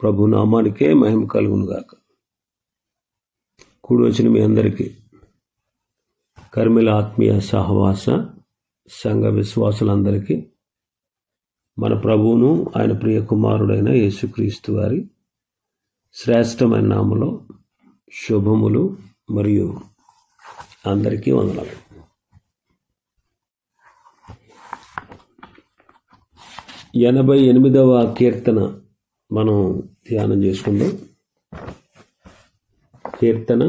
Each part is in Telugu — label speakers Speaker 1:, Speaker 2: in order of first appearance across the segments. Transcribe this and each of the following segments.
Speaker 1: ప్రభు నామానికే మహిమ కలుగును గాక. కూడి వచ్చిన మీ అందరికీ కర్మిల ఆత్మీయ సహవాస సంఘ విశ్వాసులందరికీ మన ప్రభువును ఆయన ప్రియ కుమారుడైన యేసుక్రీస్తు వారి శ్రేష్టమైన నామములో శుభములు మరియు అందరికీ వందనాలు. ఎనభై 88వ కీర్తన మనం ధ్యానం చేసుకుందాం. కీర్తన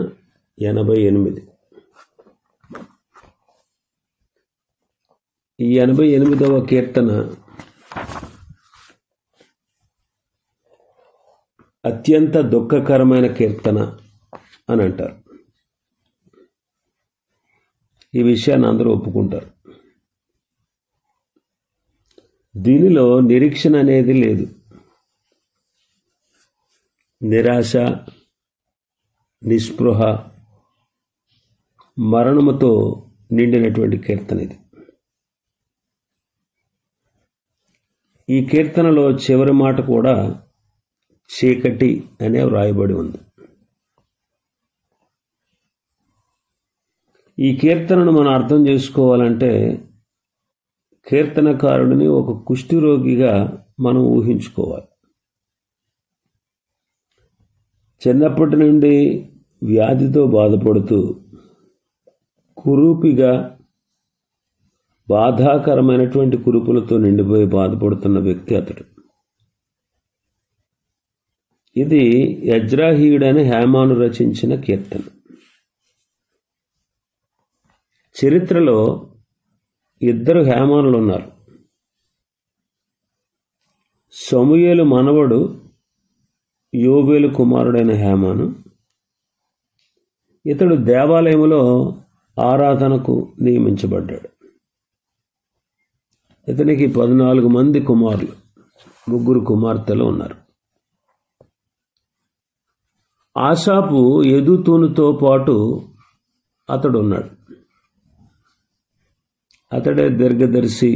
Speaker 1: 88. ఈ 88వ కీర్తన అత్యంత దుఃఖకరమైన కీర్తన అని అంటారు. ఈ విషయాన్ని అందరూ ఒప్పుకుంటారు. దీనిలో నిరీక్షణ అనేది లేదు. నిరాశ, నిస్పృహ, మరణముతో నిండినటువంటి కీర్తన ఇది. ఈ కీర్తనలో చివరి మాట కూడా చీకటి అనే వ్రాయబడి ఉంది. ఈ కీర్తనను మనం అర్థం చేసుకోవాలంటే కీర్తనకారుడిని ఒక కుష్ఠరోగిగా మనం ఊహించుకోవాలి. చిన్నప్పటి నుండి వ్యాధితో బాధపడుతూ కురూపిగా బాధాకరమైనటువంటి కురుపులతో నిండిపోయి బాధపడుతున్న వ్యక్తి అతడు. ఇది యజ్రాహీయుడైన హేమాను రచించిన కీర్తన. చరిత్రలో 2 హేమానులు ఉన్నారు. సమూయేలు మనవడు యోబేలు కుమారుడైన హేమాను. ఇతడు దేవాలయములో ఆరాధనకు నియమించబడ్డాడు. ఇతనికి 14 మంది కుమారులు, 3 కుమార్తెలు ఉన్నారు. ఆసాపు యెదుతూనుతో పాటు అతడు ఉన్నాడు. అతడే దీర్ఘదర్శి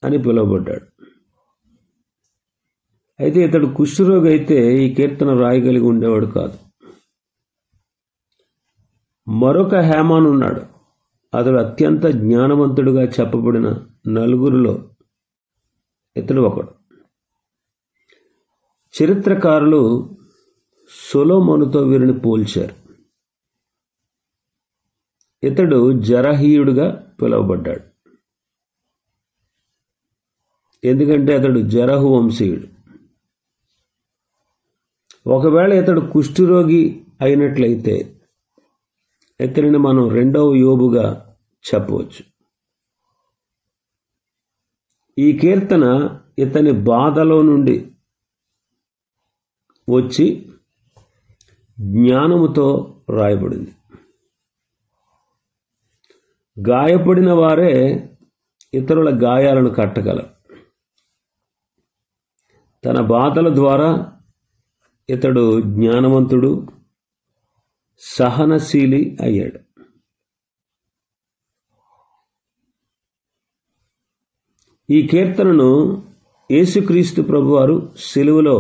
Speaker 1: అని పిలువబడ్డాడు. అయితే ఇతడు కుష్ఠరోగి అయితే ఈ కీర్తన రాయగలిగి ఉండేవాడు కాదు. మరొక హేమాను ఉన్నాడు. అతడు అత్యంత జ్ఞానవంతుడుగా చెప్పబడిన 4 ఇతడు ఒకడు. చరిత్రకారులు సొలొమోనుతో వీరిని పోల్చారు. ఇతడు జరహీయుడుగా పిలువబడ్డాడు. ఎందుకంటే అతడు జరహు వంశీయుడు. ఒకవేళ ఇతడు కుష్ఠరోగి అయినట్లయితే ఇతనిని మనం 2వ యోబుగా చెప్పవచ్చు. ఈ కీర్తన ఇతని బాధలో నుండి వచ్చి జ్ఞానముతో రాయబడింది. గాయపడిన వారే ఇతరుల గాయాలను కట్టగలరు. తన బాధల ద్వారా ఇతడు జ్ఞానవంతుడు, సహనశీలి అయ్యాడు. ఈ కీర్తనను యేసుక్రీస్తు ప్రభువారు సిలువలో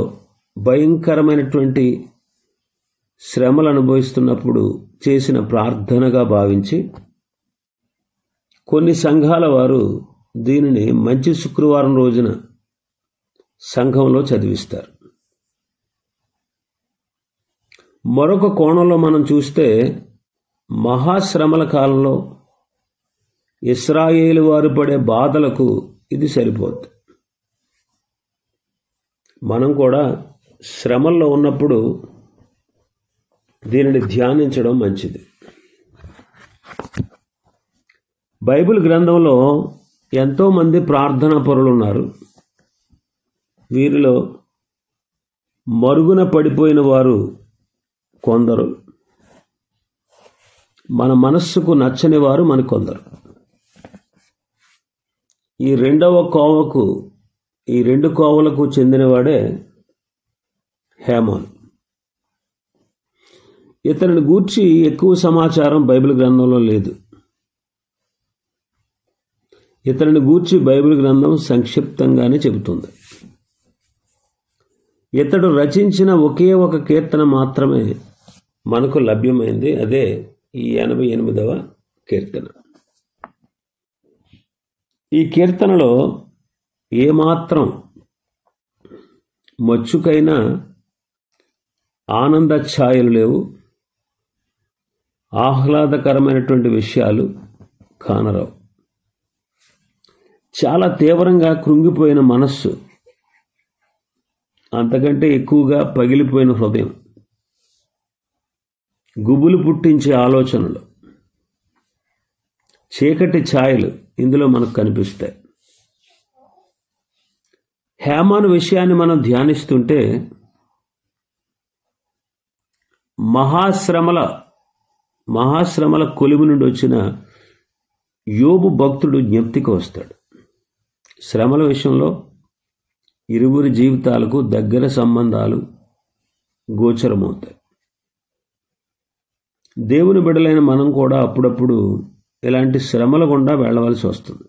Speaker 1: భయంకరమైనటువంటి శ్రమలు అనుభవిస్తున్నప్పుడు చేసిన ప్రార్థనగా భావించి కొన్ని సంఘాల వారు దీనిని మంచి శుక్రవారం రోజున సంఘంలో చదివిస్తారు. మరొక కోణంలో మనం చూస్తే మహాశ్రమల కాలంలో ఇశ్రాయేలు వారు పడే బాధలకు ఇది సరిపోద్ది. మనం కూడా శ్రమల్లో ఉన్నప్పుడు దీనిని ధ్యానించడం మంచిది. బైబిల్ గ్రంథంలో ఎంతోమంది ప్రార్థనా పరులు ఉన్నారు. వీరిలో మరుగున పడిపోయిన వారు కొందరు, మన మనస్సుకు నచ్చని వారు మరికొందరు. ఈ 2 కోవలకు చెందినవాడే హేమాను. ఇతనిని గూర్చి ఎక్కువ సమాచారం బైబిల్ గ్రంథంలో లేదు. ఇతనిని గూర్చి బైబిల్ గ్రంథం సంక్షిప్తంగానే చెబుతుంది. ఇతడు రచించిన ఒకే ఒక కీర్తన మాత్రమే మనకు లభ్యమైంది. అదే ఈ 88వ కీర్తన. ఈ కీర్తనలో ఏమాత్రం మచ్చుకైనా ఆనంద ఛాయలు లేవు, ఆహ్లాదకరమైనటువంటి విషయాలు కానరావు. చాలా తీవ్రంగా కృంగిపోయిన మనస్సు, అంతకంటే ఎక్కువగా పగిలిపోయిన హృదయం, గుబులు పుట్టించే ఆలోచనలు, చీకటి ఛాయలు ఇందులో మనకు కనిపిస్తాయి. హేమాను విషయాన్ని మనం ధ్యానిస్తుంటే మహాశ్రమల కొలిమి నుండి వచ్చిన యోబు భక్తుడు జ్ఞప్తికి వస్తాడు. శ్రమల విషయంలో ఇరువురి జీవితాలకు దగ్గర సంబంధాలు గోచరమవుతాయి. దేవుని బిడ్డలైన మనం కూడా అప్పుడప్పుడు ఇలాంటి శ్రమల గుండా వెళ్ళవలసి వస్తుంది.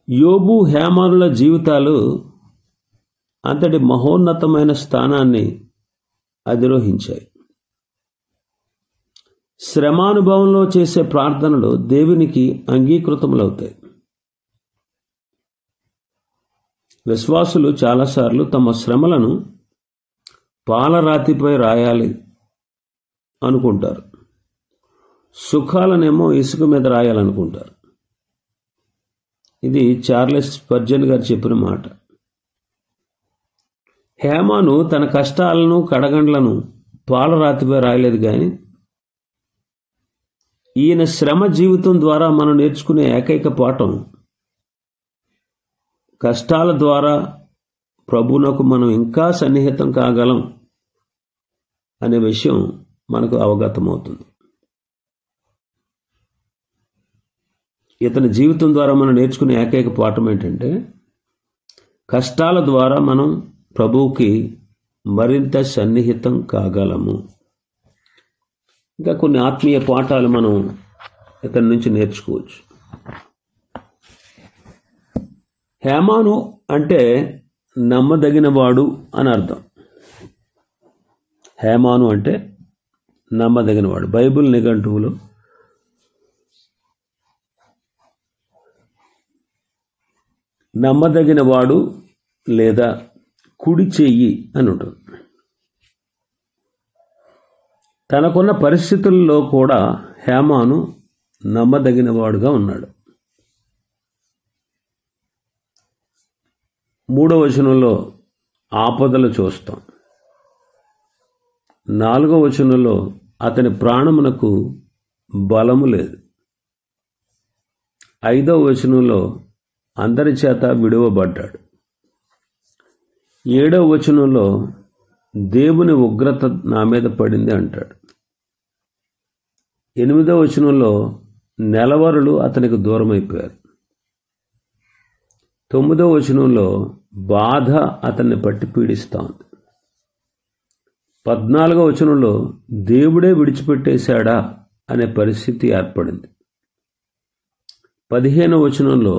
Speaker 1: యోబు హేమానుల జీవితాలు అంతటి మహోన్నతమైన స్థానాన్ని అధిరోహించాయి. శ్రమానుభవంలో చేసే ప్రార్థనలు దేవునికి అంగీకృతములవుతాయి. విశ్వాసులు చాలాసార్లు తమ శ్రమలను పాలరాతిపై రాయాలి అనుకుంటారు, సుఖాలనేమో ఇసుక మీద రాయాలనుకుంటారు. ఇది చార్లెస్ స్పర్జన్ గారు చెప్పిన మాట. హేమాను తన కష్టాలను కడగండ్లను పాలరాతిపై రాయలేదు, కానీ ఈయన శ్రమ జీవితం ద్వారా మనం నేర్చుకునే ఏకైక పాఠం, కష్టాల ద్వారా ప్రభువునకు మనం ఇంకా సన్నిహితం కాగలం అనే విషయం మనకు అవగతమవుతుంది. ఇతని జీవితం ద్వారా మనం నేర్చుకునే ఏకైక పాఠం ఏంటంటే, కష్టాల ద్వారా మనం ప్రభువుకి మరింత సన్నిహితం కాగలము. ఇంకా కొన్ని ఆత్మీయ పాఠాలు మనం ఇతని నుంచి నేర్చుకోవచ్చు. హేమాను అంటే నమ్మదగినవాడు అని అర్థం. హేమాను అంటే నమ్మదగినవాడు. బైబిల్ నిఘంటువులో నమ్మదగినవాడు లేదా కుడి చెయ్యి అని ఉంటుంది. తనకున్న పరిస్థితుల్లో కూడా హేమాను నమ్మదగినవాడుగా ఉన్నాడు. 3వ వచనంలో ఆపదలు చూస్తాం. 4వ వచనంలో అతని ప్రాణమునకు బలము లేదు. 5వ వచనంలో అందరి చేత విడువబడ్డాడు. 7వ వచనంలో దేవుని ఉగ్రత నా మీద పడింది అంటాడు. 8వ వచనంలో నెలవరులు అతనికి దూరమైపోయారు. 9వ వచనంలో బాధ అతన్ని పట్టి పీడిస్తా ఉంది. 14వ వచనంలో దేవుడే విడిచిపెట్టేశాడా అనే పరిస్థితి ఏర్పడింది. 15వ వచనంలో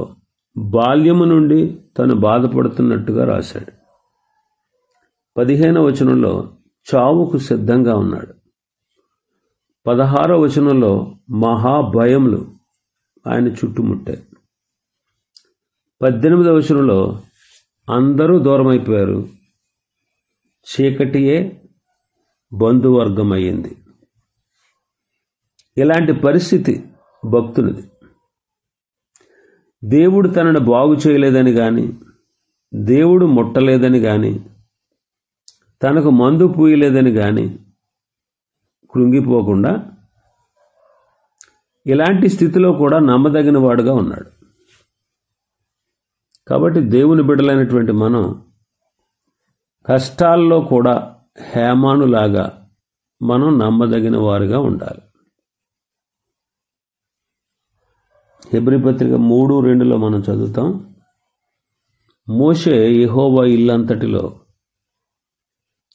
Speaker 1: బాల్యము నుండి తను బాధపడుతున్నట్టుగా రాశాడు. 15వ వచనంలో చావుకు సిద్ధంగా ఉన్నాడు. 16వ వచనంలో మహాభయములు ఆయన చుట్టుముట్టాయి. 18వ వచనంలో అందరూ దూరమైపోయారు, చీకటియే బంధువర్గం అయ్యింది. ఇలాంటి పరిస్థితి భక్తునిది. దేవుడు తనను బాగు చేయలేదని కానీ, దేవుడు ముట్టలేదని కానీ, తనకు మందు పూయలేదని కానీ కృంగిపోకుండా ఇలాంటి స్థితిలో కూడా నమ్మదగిన వాడుగా ఉన్నాడు. కాబట్టి దేవుని బిడ్డలైనటువంటి మనం కష్టాల్లో కూడా హేమానులాగా మనం నమ్మదగిన వారుగా ఉండాలి. హెబ్రీ పత్రిక 3:2 మనం చదువుతాం. మోషే యెహోవా ఇల్లంతటిలో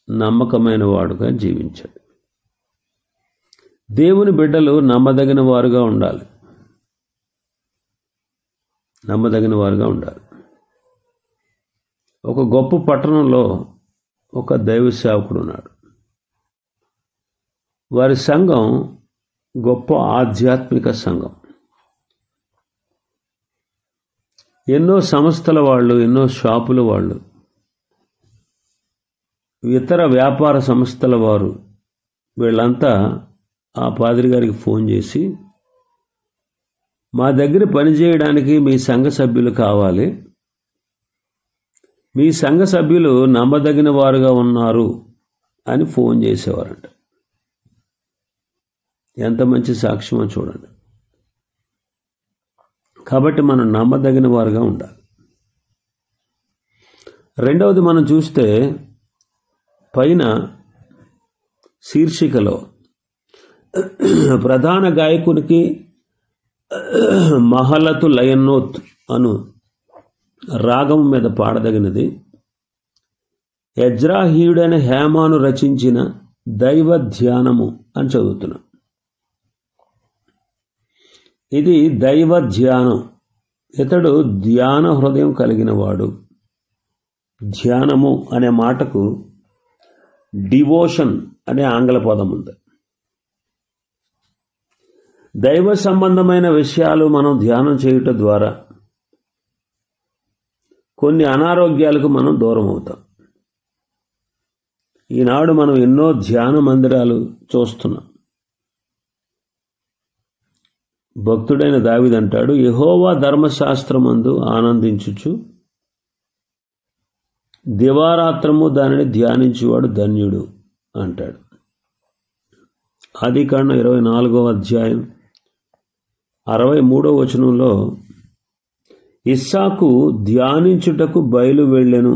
Speaker 1: నమ్మకమైన వాడుగా జీవించాడు. దేవుని బిడ్డలు నమ్మదగిన వారుగా ఉండాలి. నమ్మదగిన వారుగా ఉండాలి. ఒక గొప్ప పట్టణంలో ఒక దైవ సేవకుడు ఉన్నాడు. వారి సంఘం గొప్ప ఆధ్యాత్మిక సంఘం. ఎన్నో సంస్థల వాళ్ళు, ఎన్నో షాపుల వాళ్ళు, ఇతర వ్యాపార సంస్థల వారు వీళ్ళంతా ఆ పాదిరి గారికి ఫోన్ చేసి, మా దగ్గర పనిచేయడానికి మీ సంఘ సభ్యులు కావాలి, మీ సంఘ సభ్యులు నమ్మదగిన వారుగా ఉన్నారు అని ఫోన్ చేసేవారంట. ఎంత మంచి సాక్ష్యమో చూడండి. కాబట్టి మనం నమ్మదగిన వారుగా ఉండాలి. రెండవది మనం చూస్తే పైన శీర్షికలో ప్రధాన గాయకునికి మహలతు లయన్నోత్ అను రాగం మీద పాడదగినది ఎజ్రాహీయుడైన హేమాను రచించిన దైవ ధ్యానము అని చదువుతున్నాం. ఇది దైవ ధ్యానం. ఇతడు ధ్యాన హృదయం కలిగిన వాడు. ధ్యానము అనే మాటకు డివోషన్ అనే ఆంగ్ల పదం ఉంది. దైవ సంబంధమైన విషయాలు మనం ధ్యానం చేయుట ద్వారా కొన్ని అనారోగ్యాలకు మనం దూరం అవుతాం. ఈనాడు మనం ఎన్నో ధ్యాన మందిరాలు చూస్తున్నాం. భక్తుడైన దావీదు అంటాడు, యెహోవా ధర్మశాస్త్రమందు ఆనందించుచు దివారాత్రము దానిని ధ్యానించువాడు ధన్యుడు అంటాడు. ఆదికాండం 24వ అధ్యాయం 63వ వచనంలో ఇస్సాకు ధ్యానించుటకు బయలు వెళ్ళెను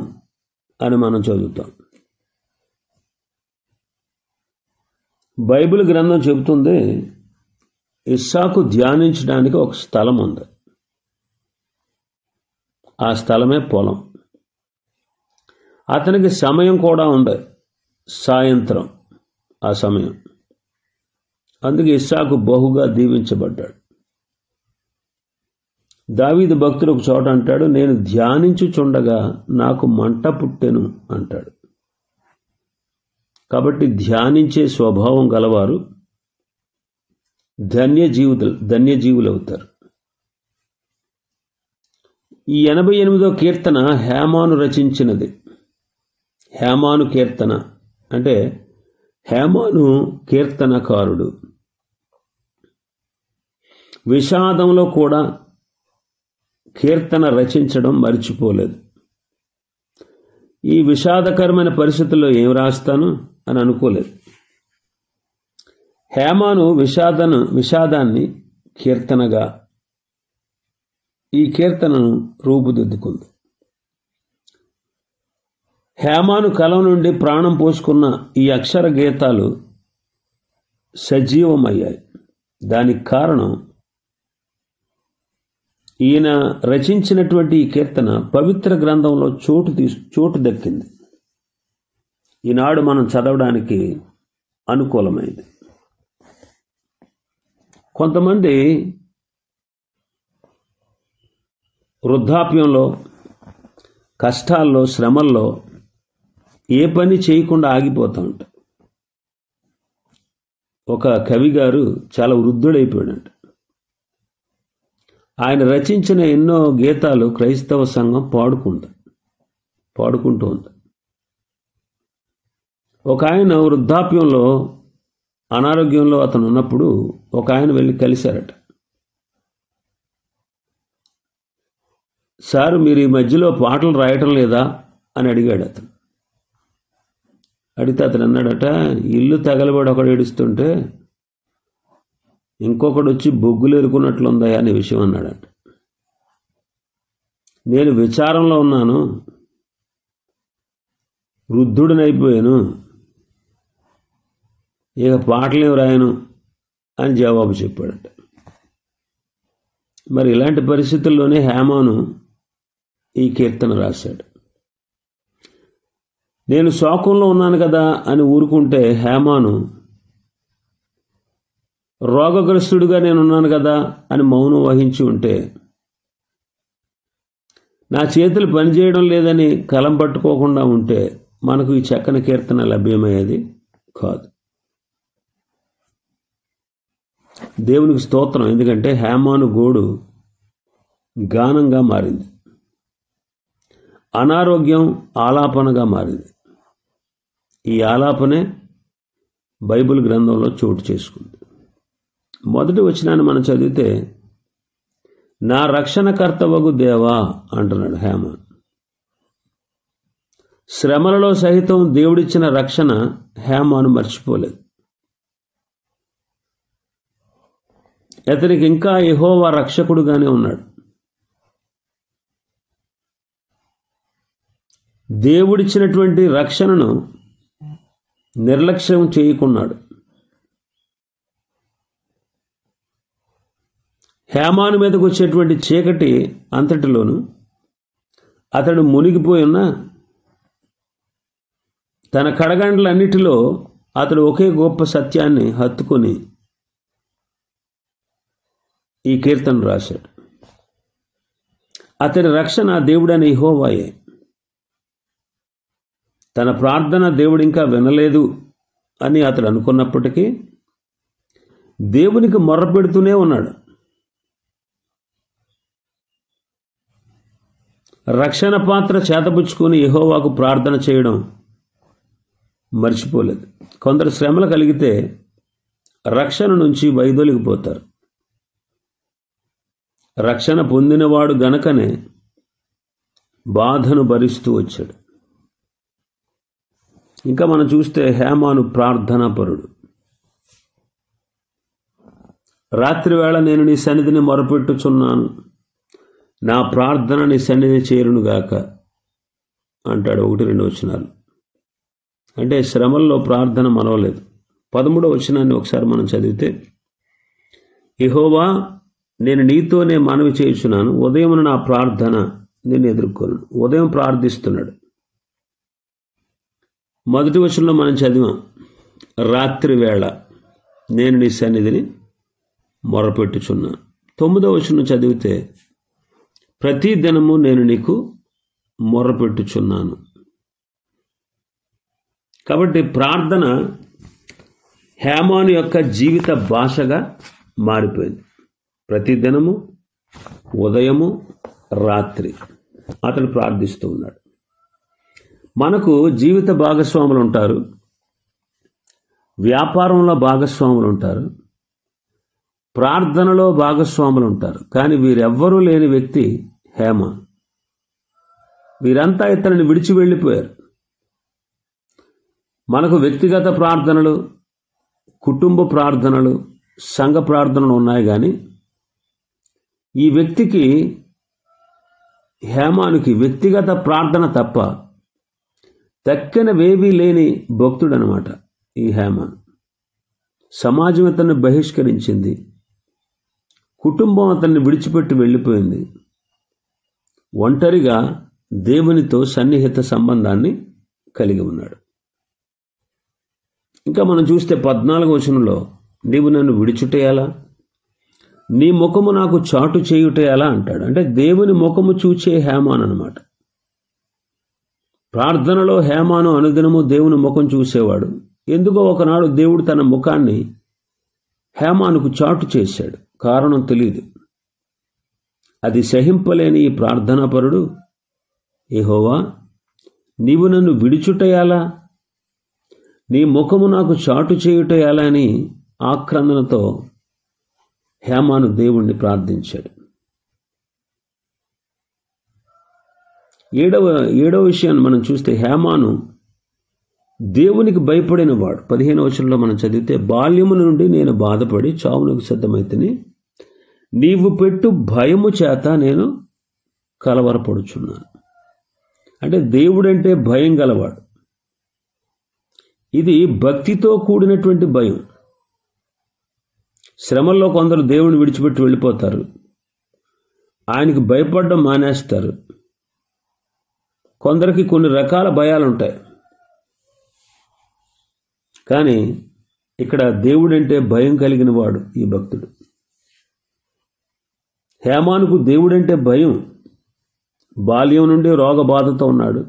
Speaker 1: అని మనం చదువుతాం. బైబిల్ గ్రంథం చెబుతుంది ఇస్సాకు ధ్యానించడానికి ఒక స్థలం ఉంది. ఆ స్థలమే పొలం. అతనికి సమయం కూడా ఉంది, సాయంత్రం ఆ సమయం. అందుకే ఇస్సాకు బహుగా దీవించబడ్డాడు. దావీదు భక్తుడు ఒక చోట అంటాడు, నేను ధ్యానించుచుండగా నాకు మంట పుట్టెను అంటాడు. కాబట్టి ధ్యానించే స్వభావం గలవారు ధన్యజీవులు అవుతారు. ఈ 88వ కీర్తన హేమాను రచించినది. హేమాను కీర్తన అంటే హేమాను కీర్తనకారుడు. విషాదంలో కూడా కీర్తన రచించడం మర్చిపోలేదు. ఈ విషాదకరమైన పరిస్థితుల్లో ఏం రాస్తాను అని అనుకోలేదు. హేమాను విషాదాన్ని కీర్తనగా ఈ కీర్తనను రూపుదిద్దుకుంది. హేమాను కలం నుండి ప్రాణం పోసుకున్న ఈ అక్షర గీతాలు సజీవమయ్యాయి. దానికి కారణం ఈయన రచించినటువంటి ఈ కీర్తన పవిత్ర గ్రంథంలో చోటు దక్కింది. ఈనాడు మనం చదవడానికి అనుకూలమైంది. కొంతమంది వృద్ధాప్యంలో, కష్టాల్లో, శ్రమల్లో ఏ పని చేయకుండా ఆగిపోతూ ఉంటారు. ఒక కవి గారు చాలా వృద్ధుడైపోయాడంట. ఆయన రచించిన ఎన్నో గీతాలు క్రైస్తవ సంఘం పాడుకుంటూ ఉంది. ఒక ఆయన వృద్ధాప్యంలో, అనారోగ్యంలో అతను ఉన్నప్పుడు ఒక ఆయన వెళ్ళి కలిశారట. సార్, మీరు ఈ మధ్యలో పాటలు రాయటం లేదా అని అడిగాడు అతను. అడిగితే అతను అన్నాడట, ఇల్లు తగలబడి ఒకడు ఏడుస్తుంటే ఇంకొకడు వచ్చి బొగ్గులు ఎరుకున్నట్లుందా అనే విషయం అన్నాడట. నేను విచారంలో ఉన్నాను, వృద్ధుడినైపోయాను, ఇక పాటలేం రాయను అని జవాబు చెప్పాడట. మరి ఇలాంటి పరిస్థితుల్లోనే హేమాను ఈ కీర్తన రాశాడు. నేను శోకంలో ఉన్నాను కదా అని ఊరుకుంటే హేమాను రోగగ్రస్తుడిగా నేనున్నాను కదా అని మౌనం వహించి ఉంటే నా చేతులు పనిచేయడం లేదని కలం పట్టుకోకుండా ఉంటే మనకు ఈ చక్కని కీర్తన లభ్యమయ్యేది కాదు. దేవునికి స్తోత్రం. ఎందుకంటే హేమాను గోడు గానంగా మారింది, అనారోగ్యం ఆలాపనగా మారింది. ఈ ఆలాపనే బైబిల్ గ్రంథంలో చోటు చేసుకుంది. మొదటి వచనాన్ని మనం చదివితే, నా రక్షణకర్తవగు దేవా అంటున్నాడు హేమాన్. శ్రమలలో సహితం దేవుడిచ్చిన రక్షణ హేమాను మర్చిపోలేదు. అతనికి ఇంకా యెహోవా రక్షకుడుగానే ఉన్నాడు. దేవుడిచ్చినటువంటి రక్షణను నిర్లక్ష్యం చేయకున్నాడు. హేమాను మీదకు వచ్చేటువంటి చీకటి అంతటిలోనూ అతడు మునిగిపోయి ఉన్న తన కడగండ్లన్నిటిలో అతడు ఒకే గొప్ప సత్యాన్ని హత్తుకొని ఈ కీర్తన రాశాడు. అతడి రక్షణ దేవుడైన యెహోవాయే. తన ప్రార్థన దేవుడు ఇంకా వినలేదు అని అతడు అనుకున్నప్పటికీ దేవునికి మొర్రపెడుతూనే ఉన్నాడు. రక్షణ పాత్ర చేతపుచ్చుకొని యెహోవాకు ప్రార్థన చేయడం మర్చిపోలేదు. కొందరు శ్రమలు కలిగితే రక్షణ నుంచి వైదొలిగిపోతారు. రక్షణ పొందినవాడు గనకనే బాధను భరిస్తూ వచ్చాడు. ఇంకా మనం చూస్తే హేమాను ప్రార్థనాపరుడు. రాత్రివేళ నేను నీ సన్నిధిని మొరపెట్టుచున్నాను, నా ప్రార్థన నీ సన్నిధి చేరునుగాక అంటాడు 1-2 వచనాలు. అంటే శ్రమల్లో ప్రార్థన మనవలేదు. 13వ వచనాన్ని ఒకసారి మనం చదివితే, యెహోవా నేను నీతోనే మనవి చేయుచున్నాను, ఉదయమున నా ప్రార్థన నేను ఎదుర్కొను. ఉదయం ప్రార్థిస్తున్నాడు. మొదటి వచనంలో మనం చదివాం, రాత్రి వేళ నేను నీ సన్నిధిని మొరపెట్టుచున్నాను. 9వ వచనం చదివితే, ప్రతి దినము నేను నీకు మొర్రపెట్టుచున్నాను. కాబట్టి ప్రార్థన హేమాను యొక్క జీవిత భాషగా మారిపోయింది. ప్రతి దినము ఉదయము రాత్రి అతడు ప్రార్థిస్తూ ఉన్నాడు. మనకు జీవిత భాగస్వాములు ఉంటారు, వ్యాపారంలో భాగస్వాములు ఉంటారు, ప్రార్థనలో భాగస్వాములు ఉంటారు. కానీ వీరెవ్వరూ లేని వ్యక్తి హేమాన్. వీరంతా ఇతనిని విడిచి వెళ్ళిపోయారు. మనకు వ్యక్తిగత ప్రార్థనలు, కుటుంబ ప్రార్థనలు, సంఘ ప్రార్థనలు ఉన్నాయి. కానీ ఈ వ్యక్తికి, హేమానుకి వ్యక్తిగత ప్రార్థన తప్ప తక్కినవేవీ లేని భక్తుడనమాట ఈ హేమాన్. సమాజం అతన్ని బహిష్కరించింది, కుటుంబం అతన్ని విడిచిపెట్టి వెళ్ళిపోయింది. ఒంటరిగా దేవునితో సన్నిహిత సంబంధాన్ని కలిగి ఉన్నాడు. ఇంకా మనం చూస్తే 14వ వచనంలో, నీవు నన్ను విడిచుటేయాలా, నీ ముఖము నాకు చాటు చేయుటేయాలా అంటాడు. అంటే దేవుని ముఖము చూచే హేమాన్ అన్నమాట. ప్రార్థనలో హేమాను అనుదినము దేవుని ముఖం చూసేవాడు. ఎందుకో ఒకనాడు దేవుడు తన ముఖాన్ని హేమానుకు చాటు చేశాడు. కారణం తెలియదు. అది సహింపలేని ఈ ప్రార్థనాపరుడు, యెహోవా నీవు నన్ను విడిచుటయాలా, నీ ముఖము నాకు చాటు చేయుటయాలా అని ఆక్రందనతో హేమాను దేవుణ్ణి ప్రార్థించాడు. ఏడవ విషయాన్ని మనం చూస్తే, హేమాను దేవునికి భయపడిన వాడు. 15వ వచనంలో మనం చదివితే, బాల్యము నుండి నేను బాధపడి చావునకు సిద్ధమైతిని, నీవు పెట్టు భయము చేత నేను కలవరపడుచున్నాను. అంటే దేవుడంటే భయం గలవాడు. ఇది భక్తితో కూడినటువంటి భయం. శ్రమల్లో కొందరు దేవుని విడిచిపెట్టి వెళ్ళిపోతారు, ఆయనకి భయపడడం మానేస్తారు. కొందరికి కొన్ని రకాల భయాలు ఉంటాయి. కానీ ఇక్కడ దేవుడంటే భయం కలిగిన వాడు ఈ భక్తుడు. హేమానుకు దేవుడంటే భయం. బాల్యం నుండి రోగ బాధతో ఉన్నాడు,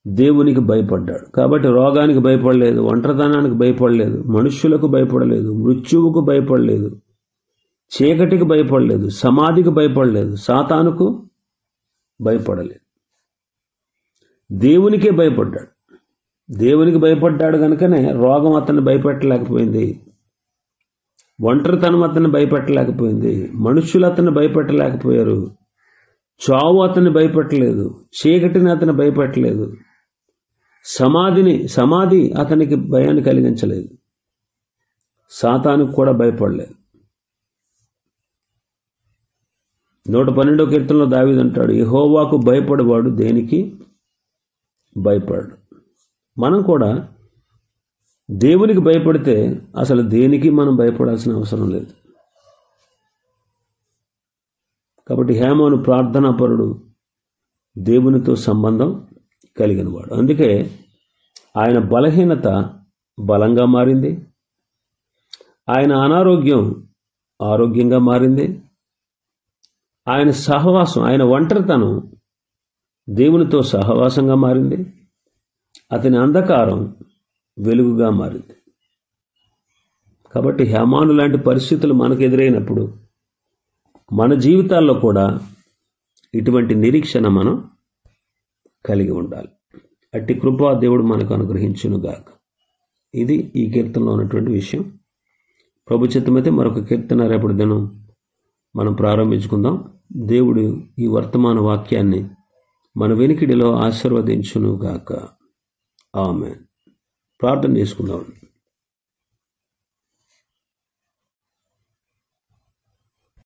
Speaker 1: దేవునికి భయపడ్డాడు. కాబట్టి రోగానికి భయపడలేదు, ఒంటరితనానికి భయపడలేదు, మనుష్యులకు భయపడలేదు, మృత్యువుకు భయపడలేదు, చీకటికి భయపడలేదు, సమాధికి భయపడలేదు, సాతానుకు భయపడలేదు. దేవునికే భయపడ్డాడు. దేవునికి భయపడ్డాడు కనుకనే రోగం అతన్ని భయపెట్టలేకపోయింది, ఒంటరితనం అతన్ని భయపెట్టలేకపోయింది, మనుష్యులు అతన్ని భయపెట్టలేకపోయారు, చావు అతన్ని భయపెట్టలేదు, చీకటిని అతన్ని భయపెట్టలేదు, సమాధి అతనికి భయాన్ని కలిగించలేదు, సాతానుకు కూడా భయపడలేదు. 112వ కీర్తనలో దావీదు అంటాడు, యెహోవాకు భయపడేవాడు దేనికి భయపడడు. మనం కూడా దేవునికి భయపడితే అసలు దేనికి మనం భయపడాల్సిన అవసరం లేదు. కాబట్టి హేమాను ప్రార్థనాపరుడు, దేవునితో సంబంధం కలిగినవాడు. అందుకే ఆయన బలహీనత బలంగా మారింది, ఆయన అనారోగ్యం ఆరోగ్యంగా మారింది, ఆయన సహవాసం, ఆయన ఒంటరితనం దేవునితో సహవాసంగా మారింది, అతని అంధకారం వెలుగుగా మారింది. కాబట్టి హేమాను లాంటి పరిస్థితులు మనకు ఎదురైనప్పుడు మన జీవితాల్లో కూడా ఇటువంటి నిరీక్షణ మనం కలిగి ఉండాలి. అట్టి కృపా దేవుడు మనకు అనుగ్రహించునుగాక. ఇది ఈ కీర్తనలో ఉన్నటువంటి విషయం. ప్రభు చిత్తమైతే మరొక కీర్తన రేపటి దినం మనం ప్రారంభించుకుందాం. దేవుడు ఈ వర్తమాన వాక్యాన్ని మన వెనికిడిలో ఆశీర్వదించునుగాక. ఆమేన్. ప్రార్థన చేసుకుందాం.